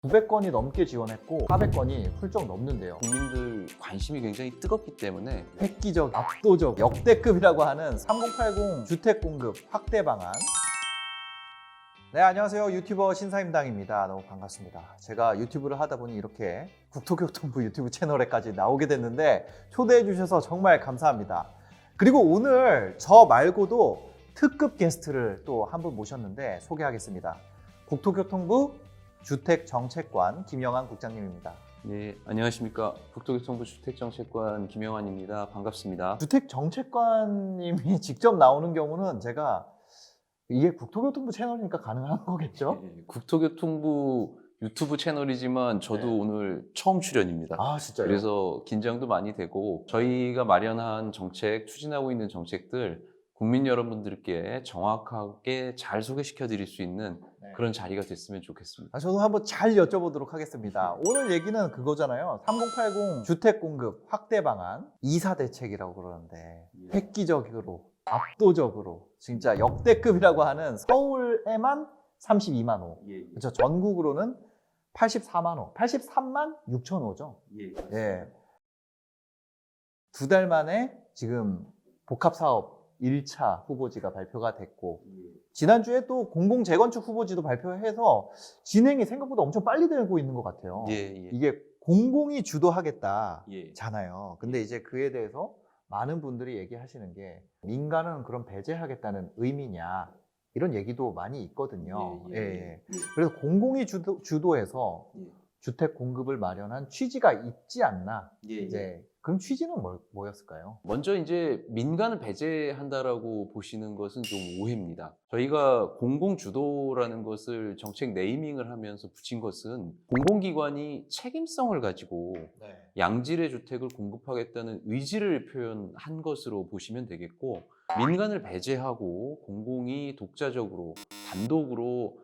900건이 넘게 지원했고 400건이 훌쩍 넘는데요. 국민들 관심이 굉장히 뜨겁기 때문에 획기적, 압도적, 역대급이라고 하는 3080 주택 공급 확대 방안. 네, 안녕하세요. 유튜버 신사임당입니다. 너무 반갑습니다. 제가 유튜브를 하다 보니 이렇게 국토교통부 유튜브 채널에까지 나오게 됐는데 초대해 주셔서 정말 감사합니다. 그리고 오늘 저 말고도 특급 게스트를 또 한 분 모셨는데 소개하겠습니다. 국토교통부 주택정책관 김영환 국장님입니다. 네, 안녕하십니까. 국토교통부 주택정책관 김영환입니다. 반갑습니다. 주택정책관님이 직접 나오는 경우는 제가 이게 국토교통부 채널이니까 가능한 거겠죠? 국토교통부 유튜브 채널이지만 저도 네. 오늘 처음 출연입니다. 아, 진짜요? 그래서 긴장도 많이 되고 저희가 마련한 정책, 추진하고 있는 정책들 국민 여러분들께 정확하게 잘 소개시켜 드릴 수 있는 네. 그런 자리가 됐으면 좋겠습니다. 저도 한번 잘 여쭤보도록 하겠습니다. 오늘 얘기는 그거잖아요. 3080 주택 공급 확대 방안 2사 대책이라고 그러는데 획기적으로 압도적으로 진짜 역대급이라고 하는 서울에만 32만 호, 그렇죠. 전국으로는 84만 호, 83만 6천 호죠. 예. 두 달 만에 지금 복합사업 1차 후보지가 발표가 됐고 지난주에 또 공공재건축 후보지도 발표해서 진행이 생각보다 엄청 빨리 되고 있는 것 같아요. 이게 공공이 주도하겠다잖아요. 근데 이제 그에 대해서 많은 분들이 얘기하시는 게 민간은 그럼 배제하겠다는 의미냐 이런 얘기도 많이 있거든요. 그래서 공공이 주도해서 주택 공급을 마련한 취지가 있지 않나. 이제 그럼 취지는 뭐였을까요? 먼저 이제 민간을 배제한다라고 보시는 것은 좀 오해입니다. 저희가 공공주도라는 것을 정책 네이밍을 하면서 붙인 것은 공공기관이 책임성을 가지고 양질의 주택을 공급하겠다는 의지를 표현한 것으로 보시면 되겠고, 민간을 배제하고 공공이 독자적으로 단독으로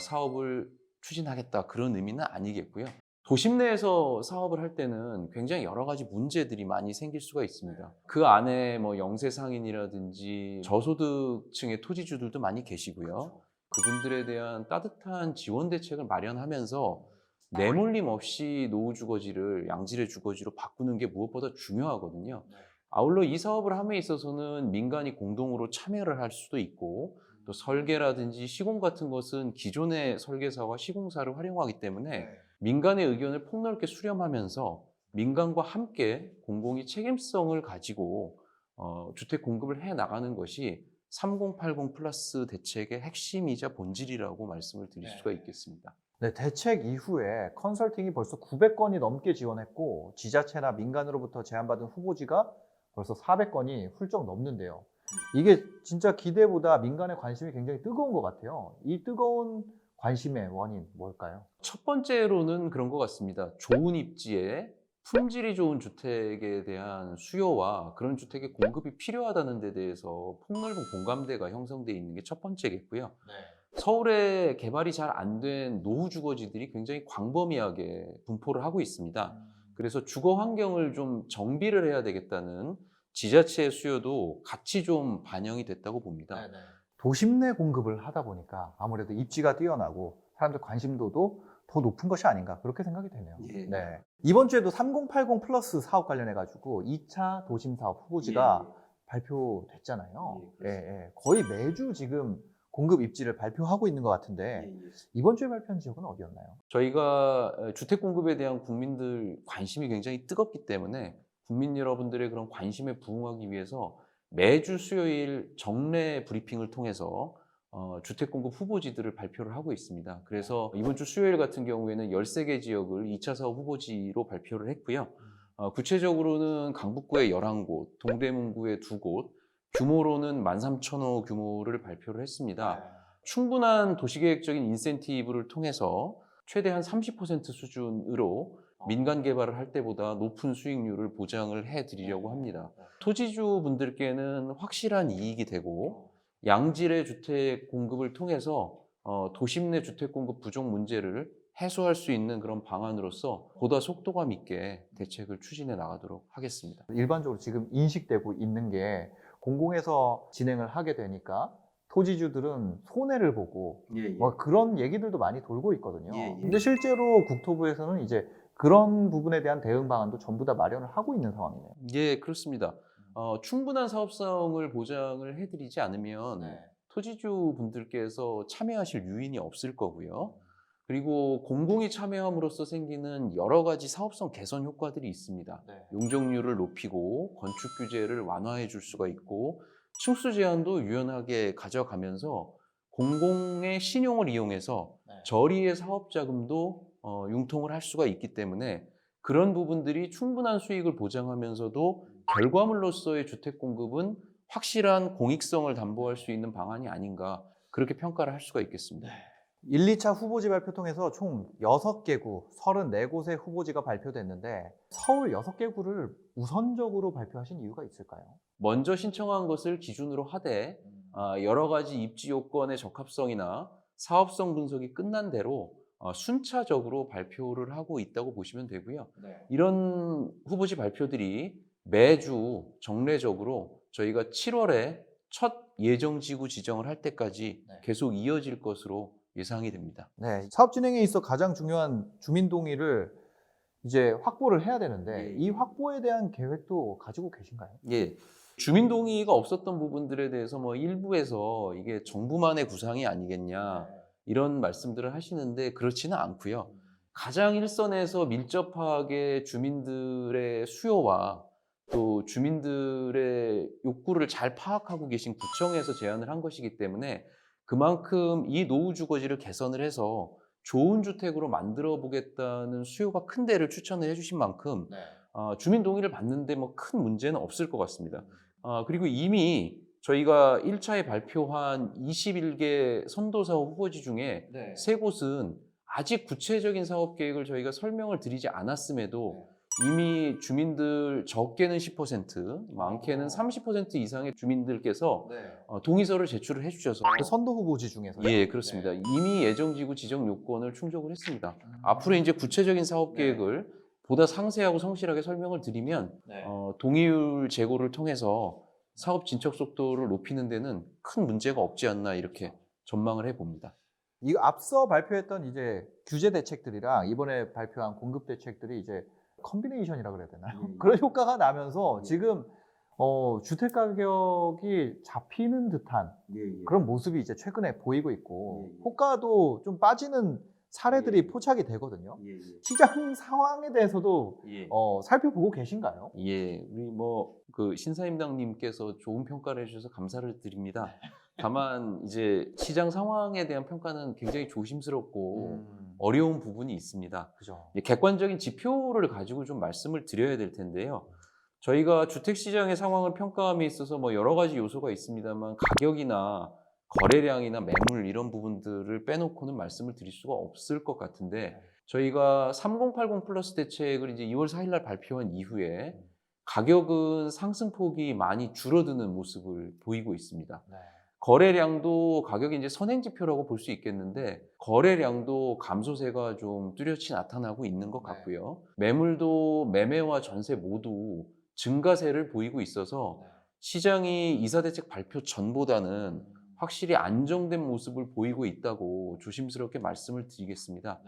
사업을 추진하겠다 그런 의미는 아니겠고요. 도심 내에서 사업을 할 때는 굉장히 여러 가지 문제들이 많이 생길 수가 있습니다. 그 안에 뭐 영세상인이라든지 저소득층의 토지주들도 많이 계시고요. 그분들에 대한 따뜻한 지원 대책을 마련하면서 내몰림 없이 노후 주거지를 양질의 주거지로 바꾸는 게 무엇보다 중요하거든요. 아울러 이 사업을 함에 있어서는 민간이 공동으로 참여를 할 수도 있고, 또 설계라든지 시공 같은 것은 기존의 설계사와 시공사를 활용하기 때문에 민간의 의견을 폭넓게 수렴하면서 민간과 함께 공공이 책임성을 가지고 주택 공급을 해 나가는 것이 3080 플러스 대책의 핵심이자 본질이라고 말씀을 드릴 수가 있겠습니다. 네, 대책 이후에 컨설팅이 벌써 900건이 넘게 지원했고 지자체나 민간으로부터 제안받은 후보지가 벌써 400건이 훌쩍 넘는데요. 이게 진짜 기대보다 민간의 관심이 굉장히 뜨거운 것 같아요. 이 뜨거운 관심의 원인 뭘까요? 첫 번째로는 그런 것 같습니다. 좋은 입지에 품질이 좋은 주택에 대한 수요와 그런 주택의 공급이 필요하다는 데 대해서 폭넓은 공감대가 형성되어 있는 게 첫 번째겠고요. 서울에 개발이 잘 안 된 노후 주거지들이 굉장히 광범위하게 분포를 하고 있습니다. 그래서 주거 환경을 좀 정비를 해야 되겠다는 지자체의 수요도 같이 좀 반영이 됐다고 봅니다. 도심 내 공급을 하다 보니까 아무래도 입지가 뛰어나고 사람들 관심도도 더 높은 것이 아닌가 그렇게 생각이 되네요. 이번 주에도 3080 플러스 사업 관련해 가지고 2차 도심 사업 후보지가 발표됐잖아요. 거의 매주 지금 공급 입지를 발표하고 있는 것 같은데 이번 주에 발표한 지역은 어디였나요? 저희가 주택 공급에 대한 국민들 관심이 굉장히 뜨겁기 때문에 국민 여러분들의 그런 관심에 부응하기 위해서 매주 수요일 정례 브리핑을 통해서 주택 공급 후보지들을 발표를 하고 있습니다. 그래서 이번 주 수요일 같은 경우에는 13개 지역을 2차 사업 후보지로 발표를 했고요. 구체적으로는 강북구의 11곳, 동대문구의 2곳, 규모로는 13,000호 규모를 발표를 했습니다. 충분한 도시계획적인 인센티브를 통해서 최대한 30% 수준으로 민간 개발을 할 때보다 높은 수익률을 보장을 해드리려고 합니다. 토지주 분들께는 확실한 이익이 되고 양질의 주택 공급을 통해서 도심 내 주택 공급 부족 문제를 해소할 수 있는 그런 방안으로서 보다 속도감 있게 대책을 추진해 나가도록 하겠습니다. 일반적으로 지금 인식되고 있는 게 공공에서 진행을 하게 되니까 토지주들은 손해를 보고 예, 예. 뭐 그런 얘기들도 많이 돌고 있거든요. 예, 예. 근데 실제로 국토부에서는 이제 그런 부분에 대한 대응 방안도 전부 다 마련을 하고 있는 상황이네요. 예, 그렇습니다. 충분한 사업성을 보장을 해드리지 않으면 토지주 분들께서 참여하실 유인이 없을 거고요. 그리고 공공이 참여함으로써 생기는 여러 가지 사업성 개선 효과들이 있습니다. 용적률을 높이고 건축 규제를 완화해 줄 수가 있고 층수 제한도 유연하게 가져가면서 공공의 신용을 이용해서 저리의 사업 자금도 융통을 할 수가 있기 때문에 그런 부분들이 충분한 수익을 보장하면서도 결과물로서의 주택 공급은 확실한 공익성을 담보할 수 있는 방안이 아닌가 그렇게 평가를 할 수가 있겠습니다. 1, 2차 후보지 발표 통해서 총 6개구, 34곳의 후보지가 발표됐는데 서울 6개구를 우선적으로 발표하신 이유가 있을까요? 먼저 신청한 것을 기준으로 하되 여러 가지 입지 요건의 적합성이나 사업성 분석이 끝난 대로 순차적으로 발표를 하고 있다고 보시면 되고요. 이런 후보지 발표들이 매주 정례적으로 저희가 7월에 첫 예정지구 지정을 할 때까지 계속 이어질 것으로 예상이 됩니다. 네, 사업 진행에 있어 가장 중요한 주민 동의를 이제 확보를 해야 되는데 이 확보에 대한 계획도 가지고 계신가요? 예. 주민 동의가 없었던 부분들에 대해서 뭐 일부에서 이게 정부만의 구상이 아니겠냐 이런 말씀들을 하시는데 그렇지는 않고요. 가장 일선에서 밀접하게 주민들의 수요와 또 주민들의 욕구를 잘 파악하고 계신 구청에서 제안을 한 것이기 때문에 그만큼 이 노후 주거지를 개선을 해서 좋은 주택으로 만들어 보겠다는 수요가 큰 데를 추천을 해주신 만큼 주민 동의를 받는데 뭐 큰 문제는 없을 것 같습니다. 그리고 이미 저희가 1차에 발표한 21개 선도사업 후보지 중에 3곳은 아직 구체적인 사업 계획을 저희가 설명을 드리지 않았음에도 이미 주민들 적게는 10%, 많게는 30% 이상의 주민들께서 동의서를 제출을 해주셔서 그 선도 후보지 중에서 예, 그렇습니다. 이미 예정지구 지정 요건을 충족을 했습니다. 앞으로 이제 구체적인 사업 계획을 보다 상세하고 성실하게 설명을 드리면 동의율 제고를 통해서 사업 진척 속도를 높이는 데는 큰 문제가 없지 않나 이렇게 전망을 해봅니다. 이 앞서 발표했던 이제 규제 대책들이랑 이번에 발표한 공급 대책들이 이제 컨비네이션이라 그래야 되나요? 그런 효과가 나면서 지금 주택 가격이 잡히는 듯한 그런 모습이 이제 최근에 보이고 있고 호가도 좀 빠지는 사례들이 포착이 되거든요. 시장 상황에 대해서도 살펴보고 계신가요? 예, 우리 뭐 그 신사임당님께서 좋은 평가를 해주셔서 감사를 드립니다. 다만 이제 시장 상황에 대한 평가는 굉장히 조심스럽고 어려운 부분이 있습니다. 그죠. 객관적인 지표를 가지고 좀 말씀을 드려야 될 텐데요. 저희가 주택시장의 상황을 평가함에 있어서 뭐 여러 가지 요소가 있습니다만 가격이나 거래량이나 매물 이런 부분들을 빼놓고는 말씀을 드릴 수가 없을 것 같은데 저희가 3080 플러스 대책을 이제 2월 4일 날 발표한 이후에 가격은 상승폭이 많이 줄어드는 모습을 보이고 있습니다. 거래량도 가격이 이제 선행지표라고 볼 수 있겠는데 거래량도 감소세가 좀 뚜렷이 나타나고 있는 것 같고요. 매물도 매매와 전세 모두 증가세를 보이고 있어서 시장이 이사대책 발표 전보다는 확실히 안정된 모습을 보이고 있다고 조심스럽게 말씀을 드리겠습니다.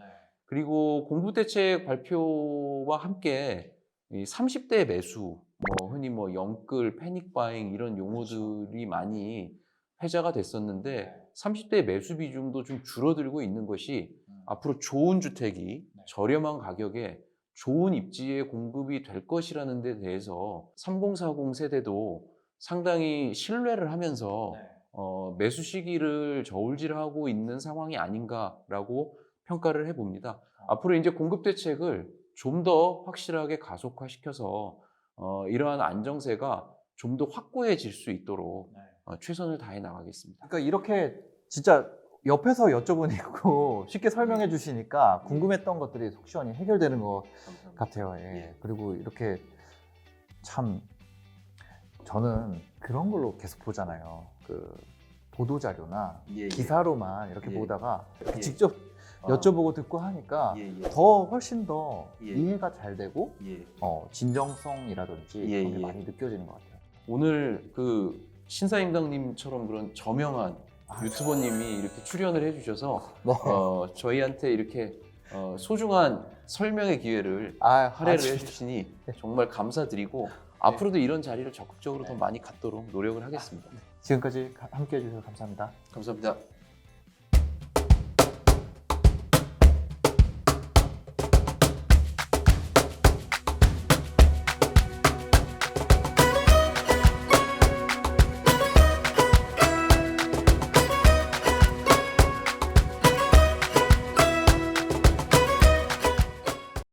그리고 공부대책 발표와 함께 이 30대 매수, 뭐 흔히 뭐 영끌, 패닉바잉 이런 용어들이 많이 회자가 됐었는데 30대 매수 비중도 좀 줄어들고 있는 것이 앞으로 좋은 주택이 저렴한 가격에 좋은 입지에 공급이 될 것이라는 데 대해서 3040 세대도 상당히 신뢰를 하면서 매수 시기를 저울질하고 있는 상황이 아닌가라고 평가를 해봅니다. 앞으로 이제 공급 대책을 좀 더 확실하게 가속화시켜서 이러한 안정세가 좀 더 확고해질 수 있도록 최선을 다해 나가겠습니다. 그러니까 이렇게 진짜 옆에서 여쭤보니까 쉽게 설명해 주시니까 궁금했던 것들이 속 시원히 해결되는 것 같아요. 그리고 이렇게 참 저는 그런 걸로 계속 보잖아요. 그 보도 자료나 기사로만 이렇게 보다가 이렇게 직접 여쭤보고 듣고 하니까 더 훨씬 더 이해가 잘 되고 진정성이라든지 그런 게 많이 느껴지는 것 같아요. 오늘 그 신사임당님처럼 그런 저명한 유튜버님이 이렇게 출연을 해주셔서 네. 저희한테 이렇게 소중한 설명의 기회를 아, 할애를 아주- 해주시니 정말 감사드리고 앞으로도 이런 자리를 적극적으로 더 많이 갖도록 노력을 하겠습니다. 지금까지 함께 해주셔서 감사합니다. 감사합니다.